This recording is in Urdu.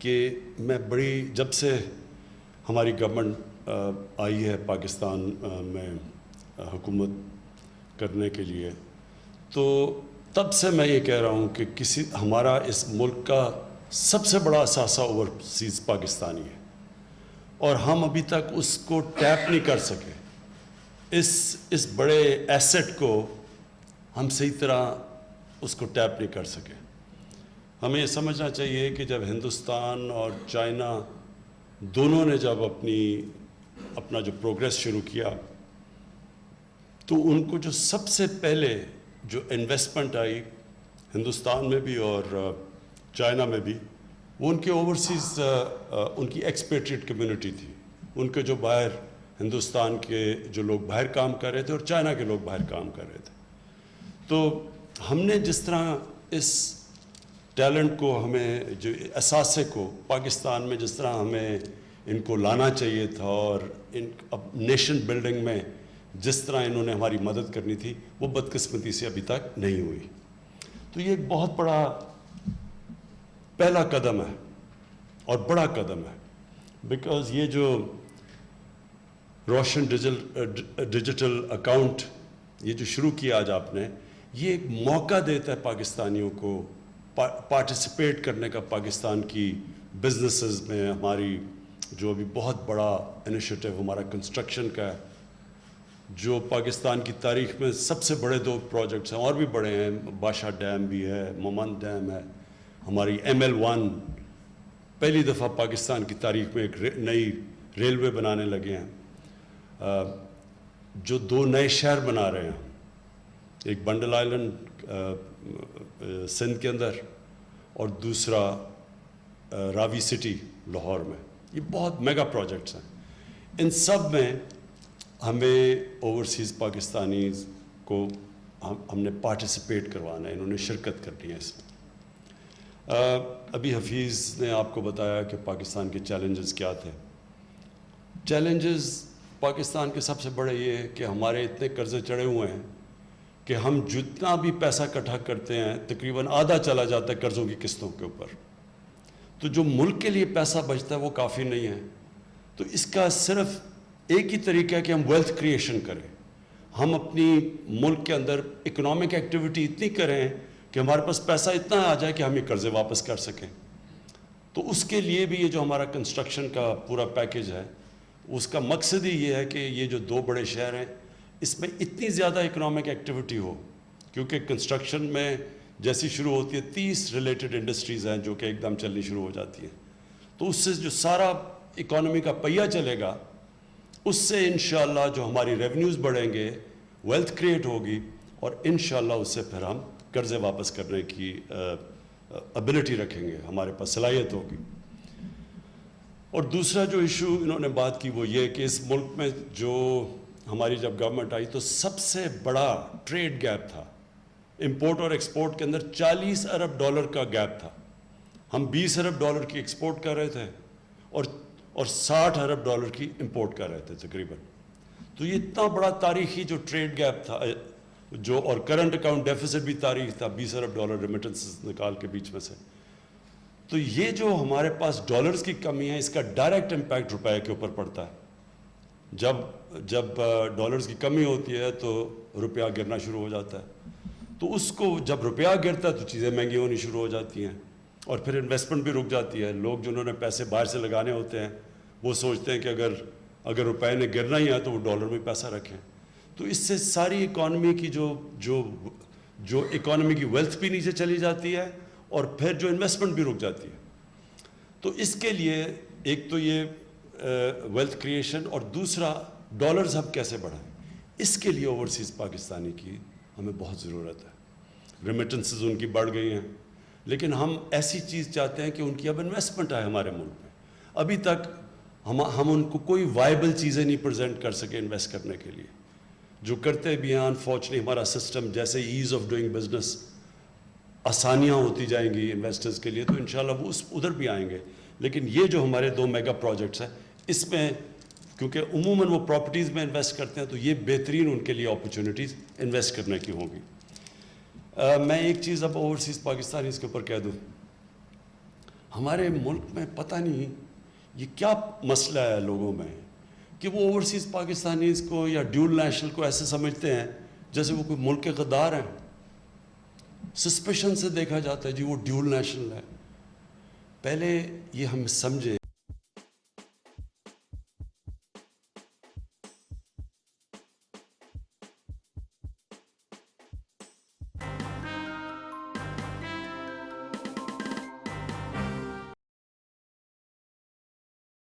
کہ میں جب سے ہماری گورنمنٹ آئی ہے پاکستان میں حکومت کرنے کے لیے، تو تب سے میں یہ کہہ رہا ہوں کہ ہمارا اس ملک کا سب سے بڑا اثاثہ اوورسیز پاکستانی ہے، اور ہم ابھی تک اس کو ٹیپ نہیں کر سکے۔ اس بڑے ایسٹ کو ہم صحیح طرح اس کو ٹیپ نہیں کر سکے۔ ہمیں یہ سمجھنا چاہیے کہ جب ہندوستان اور چائنا دونوں نے جب اپنا جو پروگریس شروع کیا، تو ان کو جو سب سے پہلے جو انویسٹمنٹ آئی ہندوستان میں بھی اور چائنا میں بھی، وہ ان کے اوورسیز ان کی ایکسپیٹریٹ کمیونٹی تھی، ان کے جو باہر ہندوستان کے جو لوگ باہر کام کر رہے تھے اور چائنا کے لوگ باہر کام کر رہے تھے۔ تو ہم نے جس طرح اس ٹیلنٹ کو، ہمیں جو اثاثے کو پاکستان میں جس طرح ہمیں ان کو لانا چاہیے تھا، اور نیشن بلڈنگ میں جس طرح انہوں نے ہماری مدد کرنی تھی، وہ بدقسمتی سے ابھی تک نہیں ہوئی۔ تو یہ ایک بہت بڑا پہلا قدم ہے اور بڑا قدم ہے، بیکاز یہ جو روشن ڈیجیٹل اکاؤنٹ یہ جو شروع کیا آج آپ نے، یہ ایک موقع دیتا ہے پاکستانیوں کو پارٹیسپیٹ کرنے کا پاکستان کی بزنسز میں۔ ہماری جو ابھی بہت بڑا انیشیٹو ہمارا کنسٹرکشن کا ہے، جو پاکستان کی تاریخ میں سب سے بڑے 2 پروجیکٹس ہیں، اور بھی بڑے ہیں، بادشاہ ڈیم بھی ہے، مومند ڈیم ہے، ہماری ML1 پہلی دفعہ پاکستان کی تاریخ میں ایک نئی ریلوے بنانے لگے ہیں، جو 2 نئے شہر بنا رہے ہیں، ایک بنڈل آئلینڈ سندھ کے اندر اور دوسرا راوی سٹی لاہور میں۔ یہ بہت میگا پروجیکٹس ہیں۔ ان سب میں ہمیں اوورسیز پاکستانیز کو ہم نے پارٹیسپیٹ کروانا ہے، انہوں نے شرکت کرنی ہے اس میں۔ ابھی حفیظ نے آپ کو بتایا کہ پاکستان کے چیلنجز کیا تھے۔ چیلنجز پاکستان کے سب سے بڑے یہ ہے کہ ہمارے اتنے قرضے چڑھے ہوئے ہیں کہ ہم جتنا بھی پیسہ اکٹھا کرتے ہیں تقریباً آدھا چلا جاتا ہے قرضوں کی قسطوں کے اوپر۔ تو جو ملک کے لیے پیسہ بچتا ہے وہ کافی نہیں ہے۔ تو اس کا صرف ایک ہی طریقہ ہے کہ ہم ویلتھ کریشن کریں، ہم اپنی ملک کے اندر اکنامک ایکٹیویٹی اتنی کریں کہ ہمارے پاس پیسہ اتنا آ جائے کہ ہم یہ قرضے واپس کر سکیں۔ تو اس کے لیے بھی یہ جو ہمارا کنسٹرکشن کا پورا پیکیج ہے، اس کا مقصد ہی یہ ہے کہ یہ جو 2 بڑے شہر ہیں، اس میں اتنی زیادہ اکنامک ایکٹیویٹی ہو، کیونکہ کنسٹرکشن میں جیسی شروع ہوتی ہے 30 ریلیٹڈ انڈسٹریز ہیں جو کہ ایک دم چلنی شروع ہو جاتی ہیں۔ تو اس سے جو سارا اکانومی کا پہیہ چلے گا، اس سے انشاءاللہ جو ہماری ریونیوز بڑھیں گے، ویلتھ کریٹ ہوگی، اور انشاءاللہ اس سے پھر ہم قرضے واپس کرنے کی ابیلٹی رکھیں گے، ہمارے پاس صلاحیت ہوگی۔ اور دوسرا جو ایشو انہوں نے بات کی وہ یہ کہ اس ملک میں جو ہماری جب گورنمنٹ آئی تو سب سے بڑا ٹریڈ گیپ تھا، امپورٹ اور ایکسپورٹ کے اندر $40 ارب کا گیپ تھا۔ ہم $20 ارب کی ایکسپورٹ کر رہے تھے اور $60 ارب کی امپورٹ کر رہے تھے تقریباً۔ تو یہ اتنا بڑا تاریخی جو ٹریڈ گیپ تھا، جو اور کرنٹ اکاؤنٹ ڈیفیسٹ بھی تاریخ تھا، $20 ارب ریمیٹنسز نکال کے بیچ میں سے۔ تو یہ جو ہمارے پاس ڈالرز کی کمی ہے، اس کا ڈائریکٹ امپیکٹ روپے کے اوپر پڑتا ہے۔ جب ڈالرز کی کمی ہوتی ہے تو روپیہ گرنا شروع ہو جاتا ہے۔ تو اس کو جب روپیہ گرتا ہے تو چیزیں مہنگی ہونی شروع ہو جاتی ہیں، اور پھر انویسٹمنٹ بھی رک جاتی ہے۔ لوگ جنہوں نے پیسے باہر سے لگانے ہوتے ہیں وہ سوچتے ہیں کہ اگر روپے نے گرنا ہی ہے تو وہ ڈالر میں پیسہ رکھیں۔ تو اس سے ساری اکانومی کی جو اکانومی کی ویلتھ بھی نیچے چلی جاتی ہے، اور پھر جو انویسٹمنٹ بھی رک جاتی ہے۔ تو اس کے لیے ایک تو یہ ویلتھ کریشن، اور دوسرا ڈالرز ہم کیسے بڑھائیں، اس کے لیے اوورسیز پاکستانی کی ہمیں بہت ضرورت ہے۔ ریمیٹنسز ان کی بڑھ گئی ہیں، لیکن ہم ایسی چیز چاہتے ہیں کہ ان کی اب انویسٹمنٹ آئے ہمارے ملک میں۔ ابھی تک ہم ان کو کوئی وائبل چیزیں نہیں پریزنٹ کر سکے انویسٹ کرنے کے لیے، جو کرتے بھی ہیں انفارچونیٹلی ہمارا سسٹم جیسے ایز آف ڈوئنگ بزنس آسانیاں ہوتی جائیں گی انویسٹرز کے لیے، تو انشاءاللہ وہ ادھر بھی آئیں گے۔ لیکن یہ جو ہمارے 2 میگا پروجیکٹس ہیں، اس میں کیونکہ عموماً وہ پراپرٹیز میں انویسٹ کرتے ہیں، تو یہ بہترین ان کے لیے اپرچونیٹیز انویسٹ کرنے کی ہوں گی۔ میں ایک چیز اب اوورسیز پاکستانی اس کے اوپر کہہ دوں، ہمارے ملک میں پتہ نہیں یہ کیا مسئلہ ہے لوگوں میں کہ وہ اوورسیز پاکستانیز کو یا ڈیول نیشنل کو ایسے سمجھتے ہیں جیسے وہ کوئی ملک کے غدار ہیں. سسپیشن سے دیکھا جاتا ہے جی وہ ڈیول نیشنل ہے. پہلے یہ ہم سمجھیں